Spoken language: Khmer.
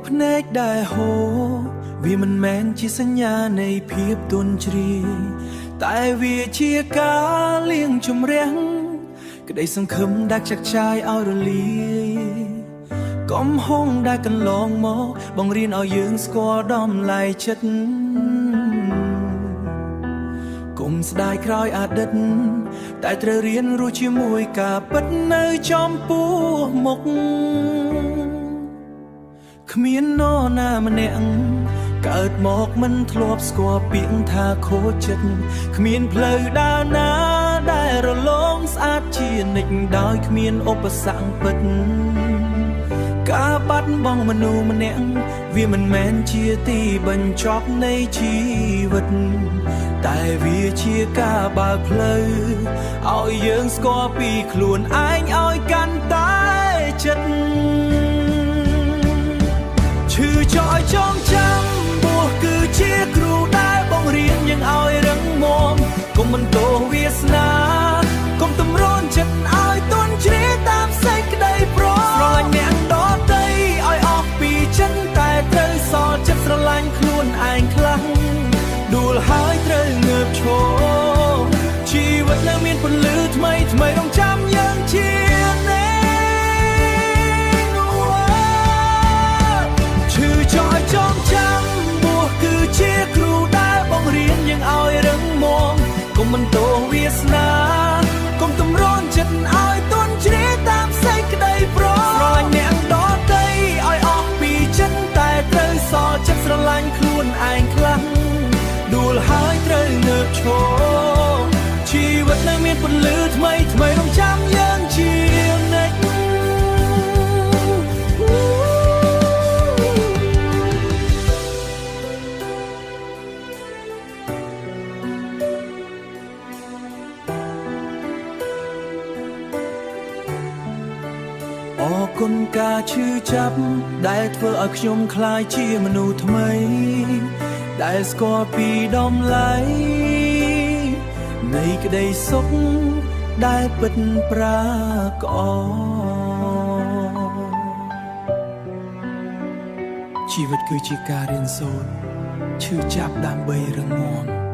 ភ្នែកដែលហូរវាមិនមែនជាសញ្ញានៃភាពទន់ជ្រាយតែវាជាការលៀងជំរះក្តីសង្ឃឹមដែលខ្ចាក់ឆាយឲ្យរលាយកំហុសដែលកន្លងមកបង្រៀនឲ្យយើងស្គាល់តម្លៃចិត្តគុំស្ដាយក្រោយអតីតតែត្រូវរៀនរស់ជាមួយការពិតនៅចំពោះមុខគ្មាននរណាម្នាក់កើតមកមិនធ្លាប់ស្គាល់ពាក្យថាខូចចិត្តគ្មានផ្លូវដើរណាដែលរលោងស្អាតជានិច្ចដោយគ្មានឧបសគ្គពិតការបាត់បង់មនុស្សម្នាក់វាមិនមែនជាទីបញ្ចប់នៃជីវិតតែវាជាការបើកផ្លូវឲ្យយើងស្គាល់ពីខ្លួនឯងឲ្យកាន់តែចិត្តឈឺចោយចងចាំពោះគឺជាគ្រូដែលបង្រៀនយើងឲ្យរឹងមាំកុំបន្ទោសវាសនាកុំតម្រូនចិត្តឲ្យទន់ជ្រាយតាមសេចក្តីប្រស្រឡាញ់អ្នកដទៃឲ្យអស់ពីចិនតែត្រូវសល់ចិត្តស្រឡាញ់ខ្លួនឯងខ្លាំងដួលហើយត្រូវងើបឈរជីវិតនៅមានពន្លឺថ្មីថ្មីរងចាំយើងជាចោយចងចាំពោះគឺជាគ្រូដែលបង្រៀនយើងឲ្យរឹងមាំកុំបន្ទោសវាសនាកុំតម្រូនចិត្តឲ្យទន់ជ្រាយតាមសេចក្តីប្រស្រឡាញ់អ្នកដទៃឲ្យអស់ពីចិត្តតែត្រូវសល់ចិត្តស្រឡាញ់ខ្លួនឯងខ្លាំងដួលហើយត្រូវងើបឈរជីវិតនៅមានពន្លឺថ្មីថ្មីរងចាំយើងជានិច្ចអរគុណការឈឺចាប់ដែលធ្វើឲ្យខ្ញុំក្លាយជាមនុស្សថ្មីដែលស្គាល់ពីតម្លៃនៃក្តីសុខដែលពិតប្រាកដជីវិតគឺជាការរៀនសូត្រឈឺចាប់ដើម្បីរឹងមាំ